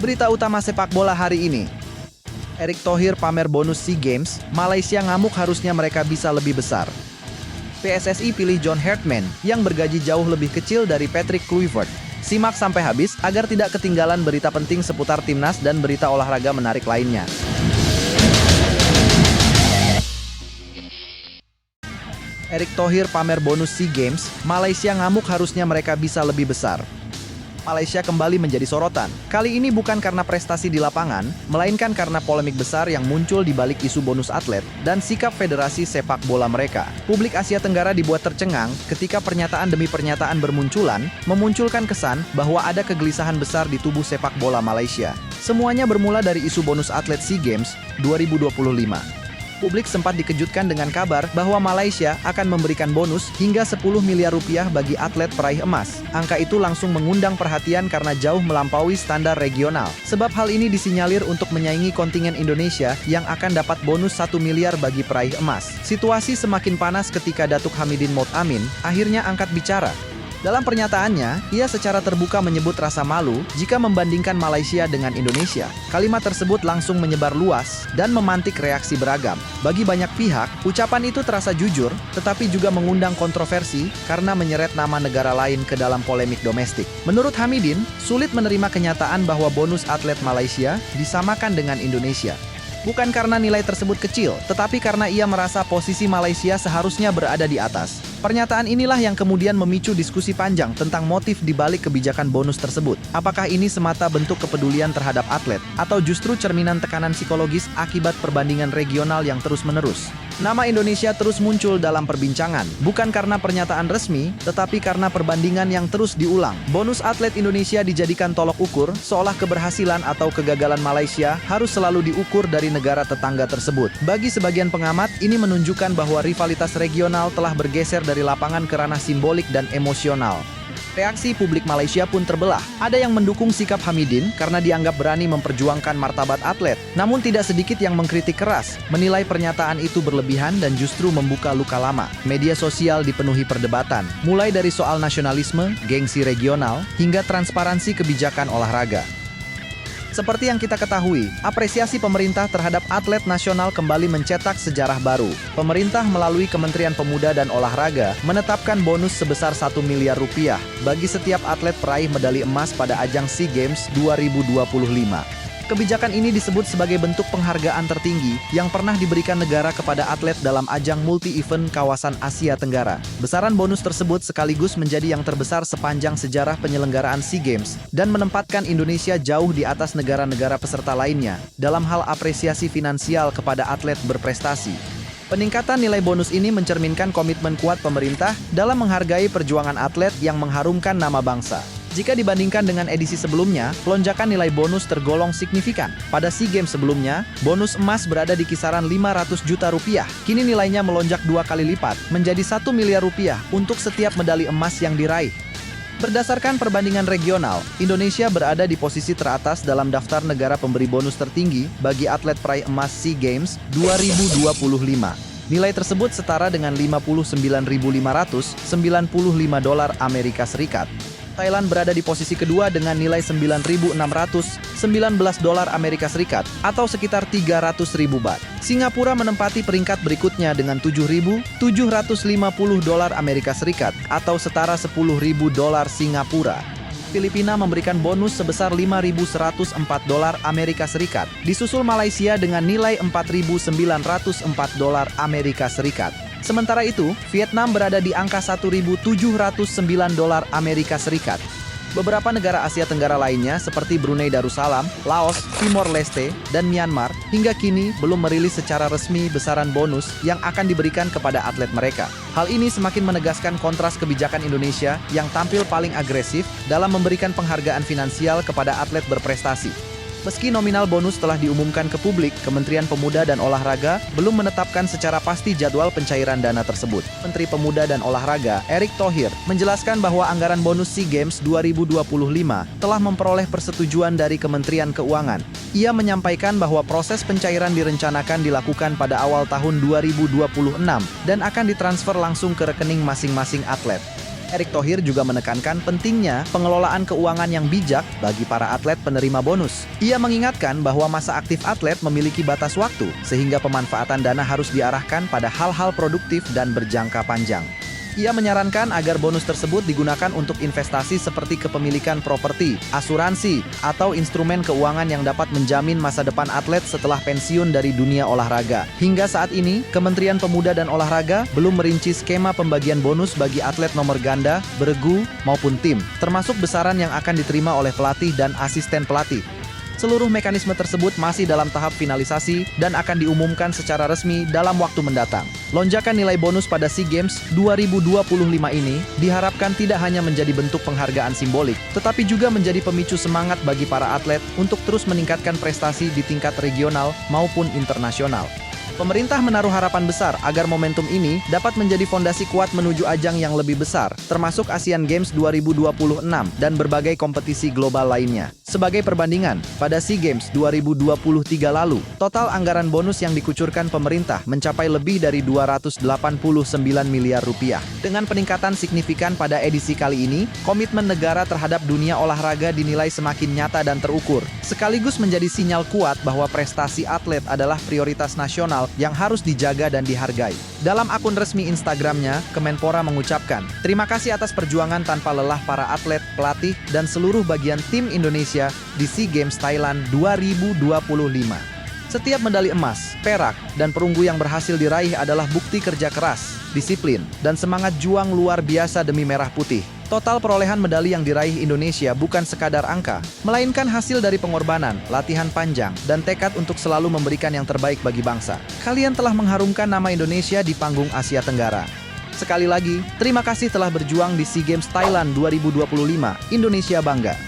Berita utama sepak bola hari ini. Erick Thohir pamer bonus SEA Games, Malaysia ngamuk harusnya mereka bisa lebih besar. PSSI pilih John Hartman yang bergaji jauh lebih kecil dari Patrick Kluivert. Simak sampai habis agar tidak ketinggalan berita penting seputar timnas dan berita olahraga menarik lainnya. Erick Thohir pamer bonus SEA Games, Malaysia ngamuk harusnya mereka bisa lebih besar. Malaysia kembali menjadi sorotan. Kali ini bukan karena prestasi di lapangan, melainkan karena polemik besar yang muncul di balik isu bonus atlet dan sikap federasi sepak bola mereka. Publik Asia Tenggara dibuat tercengang ketika pernyataan demi pernyataan bermunculan, memunculkan kesan bahwa ada kegelisahan besar di tubuh sepak bola Malaysia. Semuanya bermula dari isu bonus atlet SEA Games 2025. Publik sempat dikejutkan dengan kabar bahwa Malaysia akan memberikan bonus hingga 10 miliar rupiah bagi atlet peraih emas. Angka itu langsung mengundang perhatian karena jauh melampaui standar regional. Sebab hal ini disinyalir untuk menyaingi kontingen Indonesia yang akan dapat bonus 1 miliar bagi peraih emas. Situasi semakin panas ketika Datuk Hamidin Mohd Amin akhirnya angkat bicara. Dalam pernyataannya, ia secara terbuka menyebut rasa malu jika membandingkan Malaysia dengan Indonesia. Kalimat tersebut langsung menyebar luas dan memantik reaksi beragam. Bagi banyak pihak, ucapan itu terasa jujur, tetapi juga mengundang kontroversi karena menyeret nama negara lain ke dalam polemik domestik. Menurut Hamidin, sulit menerima kenyataan bahwa bonus atlet Malaysia disamakan dengan Indonesia. Bukan karena nilai tersebut kecil, tetapi karena ia merasa posisi Malaysia seharusnya berada di atas. Pernyataan inilah yang kemudian memicu diskusi panjang tentang motif di balik kebijakan bonus tersebut. Apakah ini semata bentuk kepedulian terhadap atlet, atau justru cerminan tekanan psikologis akibat perbandingan regional yang terus-menerus? Nama Indonesia terus muncul dalam perbincangan, bukan karena pernyataan resmi, tetapi karena perbandingan yang terus diulang. Bonus atlet Indonesia dijadikan tolok ukur, seolah keberhasilan atau kegagalan Malaysia harus selalu diukur dari negara tetangga tersebut. Bagi sebagian pengamat, ini menunjukkan bahwa rivalitas regional telah bergeser dari lapangan ke ranah simbolik dan emosional. Reaksi publik Malaysia pun terbelah. Ada yang mendukung sikap Hamidin karena dianggap berani memperjuangkan martabat atlet. Namun tidak sedikit yang mengkritik keras, menilai pernyataan itu berlebihan dan justru membuka luka lama. Media sosial dipenuhi perdebatan, mulai dari soal nasionalisme, gengsi regional, hingga transparansi kebijakan olahraga. Seperti yang kita ketahui, apresiasi pemerintah terhadap atlet nasional kembali mencetak sejarah baru. Pemerintah melalui Kementerian Pemuda dan Olahraga menetapkan bonus sebesar 1 miliar rupiah bagi setiap atlet peraih medali emas pada ajang SEA Games 2025. Kebijakan ini disebut sebagai bentuk penghargaan tertinggi yang pernah diberikan negara kepada atlet dalam ajang multi-event kawasan Asia Tenggara. Besaran bonus tersebut sekaligus menjadi yang terbesar sepanjang sejarah penyelenggaraan SEA Games dan menempatkan Indonesia jauh di atas negara-negara peserta lainnya dalam hal apresiasi finansial kepada atlet berprestasi. Peningkatan nilai bonus ini mencerminkan komitmen kuat pemerintah dalam menghargai perjuangan atlet yang mengharumkan nama bangsa. Jika dibandingkan dengan edisi sebelumnya, lonjakan nilai bonus tergolong signifikan. Pada SEA Games sebelumnya, bonus emas berada di kisaran 500 juta rupiah. Kini nilainya melonjak 2 kali lipat, menjadi 1 miliar rupiah untuk setiap medali emas yang diraih. Berdasarkan perbandingan regional, Indonesia berada di posisi teratas dalam daftar negara pemberi bonus tertinggi bagi atlet peraih emas SEA Games 2025. Nilai tersebut setara dengan $59.595 Amerika Serikat. Thailand berada di posisi kedua dengan nilai $9.619 Amerika Serikat atau sekitar 300.000 baht. Singapura menempati peringkat berikutnya dengan $7.750 Amerika Serikat atau setara $10.000 Singapura. Filipina memberikan bonus sebesar $5.104 Amerika Serikat, disusul Malaysia dengan nilai $4.904 Amerika Serikat. Sementara itu, Vietnam berada di angka $1.709 Amerika Serikat. Beberapa negara Asia Tenggara lainnya seperti Brunei Darussalam, Laos, Timor Leste, dan Myanmar hingga kini belum merilis secara resmi besaran bonus yang akan diberikan kepada atlet mereka. Hal ini semakin menegaskan kontras kebijakan Indonesia yang tampil paling agresif dalam memberikan penghargaan finansial kepada atlet berprestasi. Meski nominal bonus telah diumumkan ke publik, Kementerian Pemuda dan Olahraga belum menetapkan secara pasti jadwal pencairan dana tersebut. Menteri Pemuda dan Olahraga, Erick Thohir, menjelaskan bahwa anggaran bonus SEA Games 2025 telah memperoleh persetujuan dari Kementerian Keuangan. Ia menyampaikan bahwa proses pencairan direncanakan dilakukan pada awal tahun 2026 dan akan ditransfer langsung ke rekening masing-masing atlet. Erick Thohir juga menekankan pentingnya pengelolaan keuangan yang bijak bagi para atlet penerima bonus. Ia mengingatkan bahwa masa aktif atlet memiliki batas waktu, sehingga pemanfaatan dana harus diarahkan pada hal-hal produktif dan berjangka panjang. Ia menyarankan agar bonus tersebut digunakan untuk investasi seperti kepemilikan properti, asuransi, atau instrumen keuangan yang dapat menjamin masa depan atlet setelah pensiun dari dunia olahraga. Hingga saat ini, Kementerian Pemuda dan Olahraga belum merinci skema pembagian bonus bagi atlet nomor ganda, beregu, maupun tim, termasuk besaran yang akan diterima oleh pelatih dan asisten pelatih. Seluruh mekanisme tersebut masih dalam tahap finalisasi dan akan diumumkan secara resmi dalam waktu mendatang. Lonjakan nilai bonus pada SEA Games 2025 ini diharapkan tidak hanya menjadi bentuk penghargaan simbolik, tetapi juga menjadi pemicu semangat bagi para atlet untuk terus meningkatkan prestasi di tingkat regional maupun internasional. Pemerintah menaruh harapan besar agar momentum ini dapat menjadi fondasi kuat menuju ajang yang lebih besar, termasuk Asian Games 2026 dan berbagai kompetisi global lainnya. Sebagai perbandingan, pada SEA Games 2023 lalu, total anggaran bonus yang dikucurkan pemerintah mencapai lebih dari 289 miliar rupiah. Dengan peningkatan signifikan pada edisi kali ini, komitmen negara terhadap dunia olahraga dinilai semakin nyata dan terukur, sekaligus menjadi sinyal kuat bahwa prestasi atlet adalah prioritas nasional yang harus dijaga dan dihargai. Dalam akun resmi Instagramnya, Kemenpora mengucapkan, "Terima kasih atas perjuangan tanpa lelah para atlet, pelatih, dan seluruh bagian tim Indonesia di SEA Games Thailand 2025. Setiap medali emas, perak, dan perunggu yang berhasil diraih adalah bukti kerja keras, disiplin, dan semangat juang luar biasa demi merah putih. Total perolehan medali yang diraih Indonesia bukan sekadar angka, melainkan hasil dari pengorbanan, latihan panjang, dan tekad untuk selalu memberikan yang terbaik bagi bangsa. Kalian telah mengharumkan nama Indonesia di panggung Asia Tenggara. Sekali lagi, terima kasih telah berjuang di SEA Games Thailand 2025. Indonesia bangga."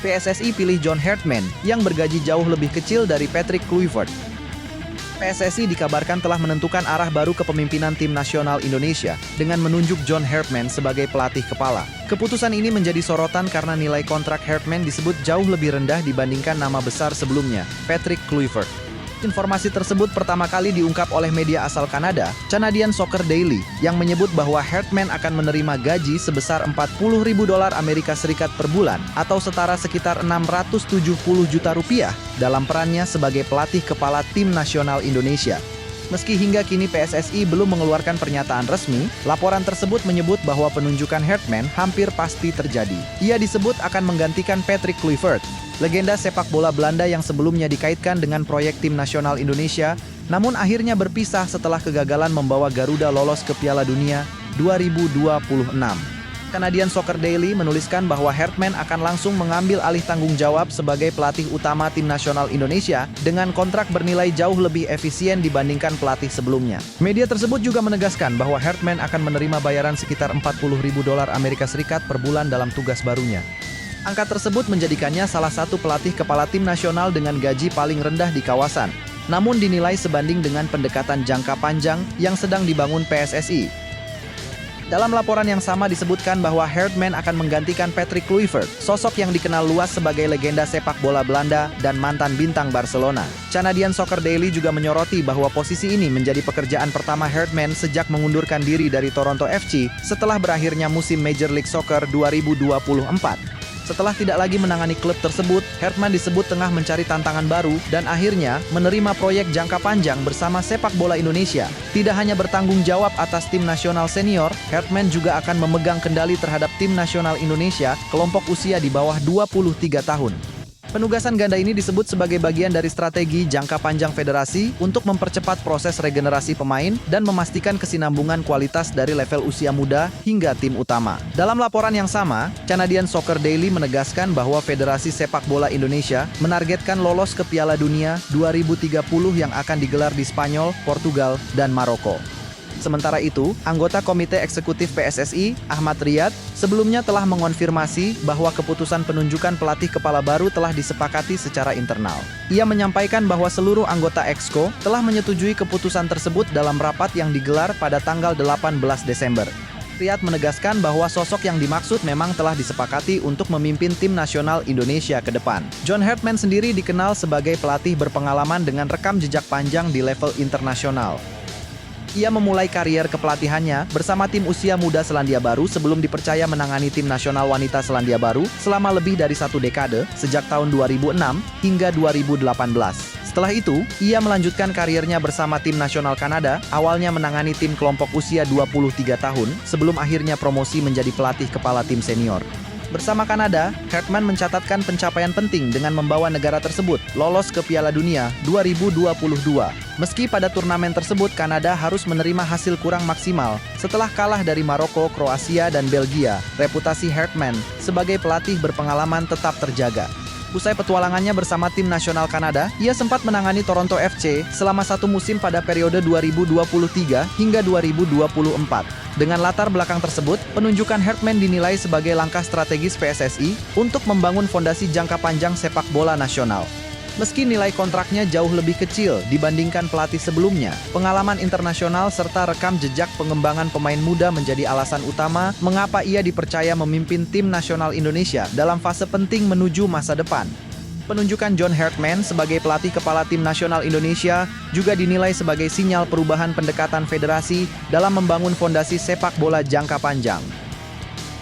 PSSI pilih John Hartman yang bergaji jauh lebih kecil dari Patrick Kluivert. PSSI dikabarkan telah menentukan arah baru kepemimpinan tim nasional Indonesia dengan menunjuk John Hartman sebagai pelatih kepala. Keputusan ini menjadi sorotan karena nilai kontrak Hartman disebut jauh lebih rendah dibandingkan nama besar sebelumnya, Patrick Kluivert. Informasi tersebut pertama kali diungkap oleh media asal Kanada, Canadian Soccer Daily, yang menyebut bahwa Hartman akan menerima gaji sebesar $40.000 Amerika Serikat per bulan atau setara sekitar 670 juta rupiah dalam perannya sebagai pelatih kepala tim nasional Indonesia. Meski hingga kini PSSI belum mengeluarkan pernyataan resmi, laporan tersebut menyebut bahwa penunjukan Hartman hampir pasti terjadi. Ia disebut akan menggantikan Patrick Kluivert, legenda sepak bola Belanda yang sebelumnya dikaitkan dengan proyek tim nasional Indonesia, namun akhirnya berpisah setelah kegagalan membawa Garuda lolos ke Piala Dunia 2026. Canadian Soccer Daily menuliskan bahwa Hartman akan langsung mengambil alih tanggung jawab sebagai pelatih utama tim nasional Indonesia dengan kontrak bernilai jauh lebih efisien dibandingkan pelatih sebelumnya. Media tersebut juga menegaskan bahwa Hartman akan menerima bayaran sekitar $40.000 Amerika Serikat per bulan dalam tugas barunya. Angka tersebut menjadikannya salah satu pelatih kepala tim nasional dengan gaji paling rendah di kawasan, namun dinilai sebanding dengan pendekatan jangka panjang yang sedang dibangun PSSI. Dalam laporan yang sama disebutkan bahwa Hartman akan menggantikan Patrick Kluivert, sosok yang dikenal luas sebagai legenda sepak bola Belanda dan mantan bintang Barcelona. Canadian Soccer Daily juga menyoroti bahwa posisi ini menjadi pekerjaan pertama Hartman sejak mengundurkan diri dari Toronto FC setelah berakhirnya musim Major League Soccer 2024. Setelah tidak lagi menangani klub tersebut, Hartman disebut tengah mencari tantangan baru dan akhirnya menerima proyek jangka panjang bersama sepak bola Indonesia. Tidak hanya bertanggung jawab atas tim nasional senior, Hartman juga akan memegang kendali terhadap tim nasional Indonesia kelompok usia di bawah 23 tahun. Penugasan ganda ini disebut sebagai bagian dari strategi jangka panjang federasi untuk mempercepat proses regenerasi pemain dan memastikan kesinambungan kualitas dari level usia muda hingga tim utama. Dalam laporan yang sama, Canadian Soccer Daily menegaskan bahwa Federasi Sepak Bola Indonesia menargetkan lolos ke Piala Dunia 2030 yang akan digelar di Spanyol, Portugal, dan Maroko. Sementara itu, anggota Komite Eksekutif PSSI, Ahmad Riyad, sebelumnya telah mengonfirmasi bahwa keputusan penunjukan pelatih kepala baru telah disepakati secara internal. Ia menyampaikan bahwa seluruh anggota Exco telah menyetujui keputusan tersebut dalam rapat yang digelar pada tanggal 18 Desember. Riyad menegaskan bahwa sosok yang dimaksud memang telah disepakati untuk memimpin tim nasional Indonesia ke depan. John Hartman sendiri dikenal sebagai pelatih berpengalaman dengan rekam jejak panjang di level internasional. Ia memulai karier kepelatihannya bersama tim usia muda Selandia Baru sebelum dipercaya menangani tim nasional wanita Selandia Baru selama lebih dari 1 dekade, sejak tahun 2006 hingga 2018. Setelah itu, ia melanjutkan kariernya bersama tim nasional Kanada, awalnya menangani tim kelompok usia 23 tahun, sebelum akhirnya promosi menjadi pelatih kepala tim senior. Bersama Kanada, Hartman mencatatkan pencapaian penting dengan membawa negara tersebut lolos ke Piala Dunia 2022. Meski pada turnamen tersebut Kanada harus menerima hasil kurang maksimal setelah kalah dari Maroko, Kroasia, dan Belgia, reputasi Hartman sebagai pelatih berpengalaman tetap terjaga. Usai petualangannya bersama tim nasional Kanada, ia sempat menangani Toronto FC selama 1 musim pada periode 2023 hingga 2024. Dengan latar belakang tersebut, penunjukan Hartman dinilai sebagai langkah strategis PSSI untuk membangun fondasi jangka panjang sepak bola nasional. Meski nilai kontraknya jauh lebih kecil dibandingkan pelatih sebelumnya, pengalaman internasional serta rekam jejak pengembangan pemain muda menjadi alasan utama mengapa ia dipercaya memimpin tim nasional Indonesia dalam fase penting menuju masa depan. Penunjukan John Hartman sebagai pelatih kepala tim nasional Indonesia juga dinilai sebagai sinyal perubahan pendekatan federasi dalam membangun fondasi sepak bola jangka panjang.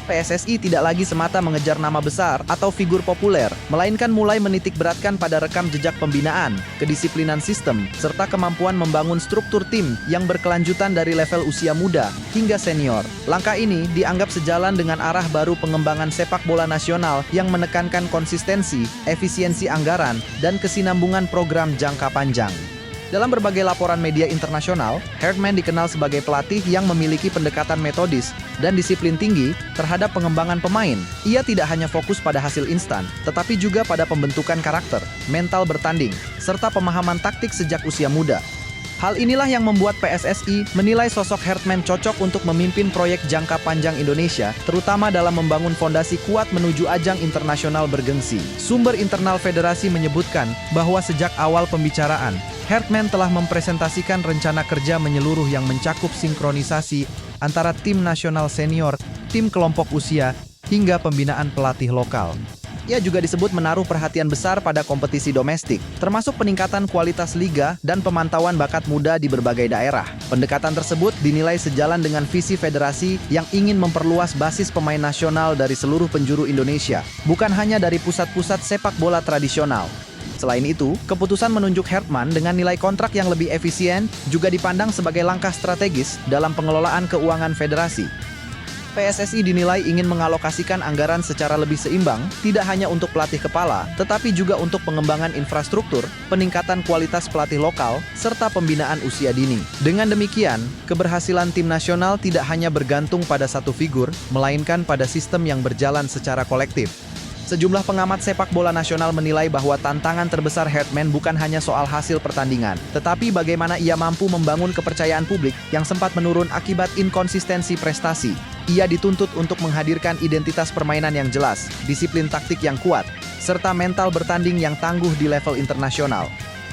PSSI tidak lagi semata mengejar nama besar atau figur populer, melainkan mulai menitik beratkan pada rekam jejak pembinaan, kedisiplinan sistem, serta kemampuan membangun struktur tim yang berkelanjutan dari level usia muda hingga senior. Langkah ini dianggap sejalan dengan arah baru pengembangan sepak bola nasional yang menekankan konsistensi, efisiensi anggaran, dan kesinambungan program jangka panjang. Dalam berbagai laporan media internasional, Hartman dikenal sebagai pelatih yang memiliki pendekatan metodis dan disiplin tinggi terhadap pengembangan pemain. Ia tidak hanya fokus pada hasil instan, tetapi juga pada pembentukan karakter, mental bertanding, serta pemahaman taktik sejak usia muda. Hal inilah yang membuat PSSI menilai sosok Hartman cocok untuk memimpin proyek jangka panjang Indonesia, terutama dalam membangun fondasi kuat menuju ajang internasional bergengsi. Sumber internal federasi menyebutkan bahwa sejak awal pembicaraan, Hartman telah mempresentasikan rencana kerja menyeluruh yang mencakup sinkronisasi antara tim nasional senior, tim kelompok usia, hingga pembinaan pelatih lokal. Ia juga disebut menaruh perhatian besar pada kompetisi domestik, termasuk peningkatan kualitas liga dan pemantauan bakat muda di berbagai daerah. Pendekatan tersebut dinilai sejalan dengan visi federasi yang ingin memperluas basis pemain nasional dari seluruh penjuru Indonesia, bukan hanya dari pusat-pusat sepak bola tradisional. Selain itu, keputusan menunjuk Hartman dengan nilai kontrak yang lebih efisien juga dipandang sebagai langkah strategis dalam pengelolaan keuangan federasi. PSSI dinilai ingin mengalokasikan anggaran secara lebih seimbang, tidak hanya untuk pelatih kepala, tetapi juga untuk pengembangan infrastruktur, peningkatan kualitas pelatih lokal, serta pembinaan usia dini. Dengan demikian, keberhasilan tim nasional tidak hanya bergantung pada satu figur, melainkan pada sistem yang berjalan secara kolektif. Sejumlah pengamat sepak bola nasional menilai bahwa tantangan terbesar Hartman bukan hanya soal hasil pertandingan, tetapi bagaimana ia mampu membangun kepercayaan publik yang sempat menurun akibat inkonsistensi prestasi. Ia dituntut untuk menghadirkan identitas permainan yang jelas, disiplin taktik yang kuat, serta mental bertanding yang tangguh di level internasional.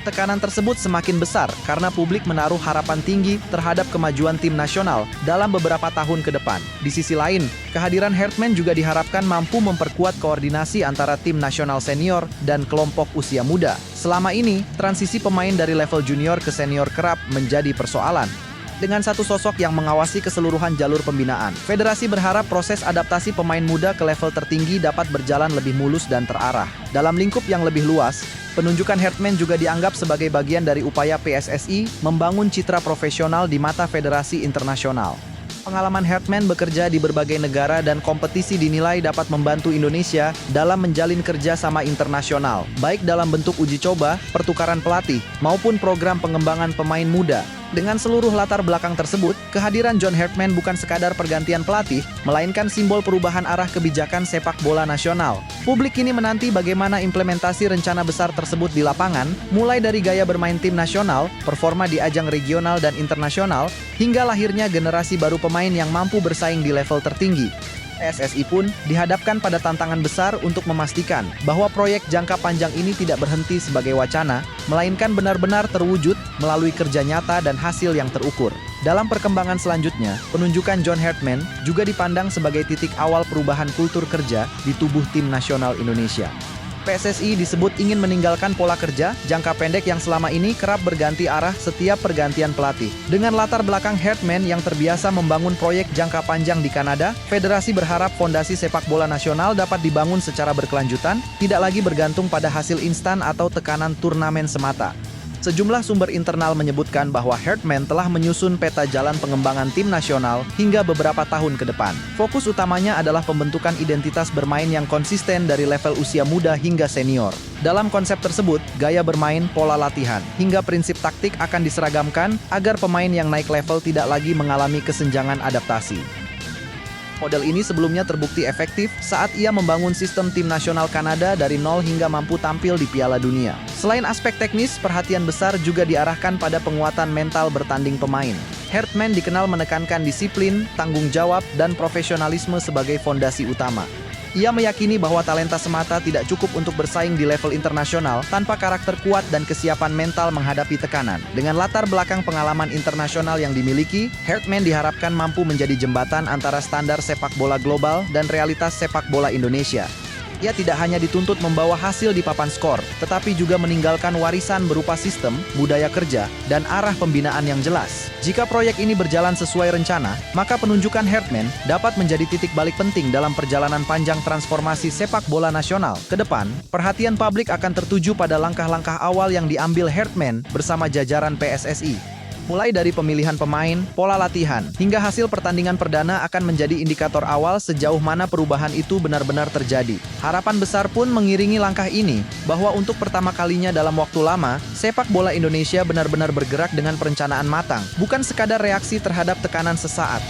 Tekanan tersebut semakin besar karena publik menaruh harapan tinggi terhadap kemajuan tim nasional dalam beberapa tahun ke depan. Di sisi lain, kehadiran Hartman juga diharapkan mampu memperkuat koordinasi antara tim nasional senior dan kelompok usia muda. Selama ini, transisi pemain dari level junior ke senior kerap menjadi persoalan. Dengan satu sosok yang mengawasi keseluruhan jalur pembinaan, federasi berharap proses adaptasi pemain muda ke level tertinggi dapat berjalan lebih mulus dan terarah. Dalam lingkup yang lebih luas, penunjukan Hartman juga dianggap sebagai bagian dari upaya PSSI membangun citra profesional di mata federasi internasional. Pengalaman Hartman bekerja di berbagai negara dan kompetisi dinilai dapat membantu Indonesia dalam menjalin kerjasama internasional, baik dalam bentuk uji coba, pertukaran pelatih, maupun program pengembangan pemain muda. Dengan seluruh latar belakang tersebut, kehadiran John Hartman bukan sekadar pergantian pelatih, melainkan simbol perubahan arah kebijakan sepak bola nasional. Publik kini menanti bagaimana implementasi rencana besar tersebut di lapangan, mulai dari gaya bermain tim nasional, performa di ajang regional dan internasional, hingga lahirnya generasi baru pemain yang mampu bersaing di level tertinggi. PSSI pun dihadapkan pada tantangan besar untuk memastikan bahwa proyek jangka panjang ini tidak berhenti sebagai wacana, melainkan benar-benar terwujud melalui kerja nyata dan hasil yang terukur. Dalam perkembangan selanjutnya, penunjukan John Hartman juga dipandang sebagai titik awal perubahan kultur kerja di tubuh tim nasional Indonesia. PSSI disebut ingin meninggalkan pola kerja jangka pendek yang selama ini kerap berganti arah setiap pergantian pelatih. Dengan latar belakang Herdman yang terbiasa membangun proyek jangka panjang di Kanada, federasi berharap fondasi sepak bola nasional dapat dibangun secara berkelanjutan, tidak lagi bergantung pada hasil instan atau tekanan turnamen semata. Sejumlah sumber internal menyebutkan bahwa Herdman telah menyusun peta jalan pengembangan tim nasional hingga beberapa tahun ke depan. Fokus utamanya adalah pembentukan identitas bermain yang konsisten dari level usia muda hingga senior. Dalam konsep tersebut, gaya bermain, pola latihan, hingga prinsip taktik akan diseragamkan agar pemain yang naik level tidak lagi mengalami kesenjangan adaptasi. Model ini sebelumnya terbukti efektif saat ia membangun sistem tim nasional Kanada dari nol hingga mampu tampil di Piala Dunia. Selain aspek teknis, perhatian besar juga diarahkan pada penguatan mental bertanding pemain. Herdman dikenal menekankan disiplin, tanggung jawab, dan profesionalisme sebagai fondasi utama. Ia meyakini bahwa talenta semata tidak cukup untuk bersaing di level internasional tanpa karakter kuat dan kesiapan mental menghadapi tekanan. Dengan latar belakang pengalaman internasional yang dimiliki, Herdman diharapkan mampu menjadi jembatan antara standar sepak bola global dan realitas sepak bola Indonesia. Ia tidak hanya dituntut membawa hasil di papan skor, tetapi juga meninggalkan warisan berupa sistem, budaya kerja, dan arah pembinaan yang jelas. Jika proyek ini berjalan sesuai rencana, maka penunjukan Herdman dapat menjadi titik balik penting dalam perjalanan panjang transformasi sepak bola nasional. Ke depan, perhatian publik akan tertuju pada langkah-langkah awal yang diambil Herdman bersama jajaran PSSI. Mulai dari pemilihan pemain, pola latihan, hingga hasil pertandingan perdana akan menjadi indikator awal sejauh mana perubahan itu benar-benar terjadi. Harapan besar pun mengiringi langkah ini, bahwa untuk pertama kalinya dalam waktu lama, sepak bola Indonesia benar-benar bergerak dengan perencanaan matang, bukan sekadar reaksi terhadap tekanan sesaat.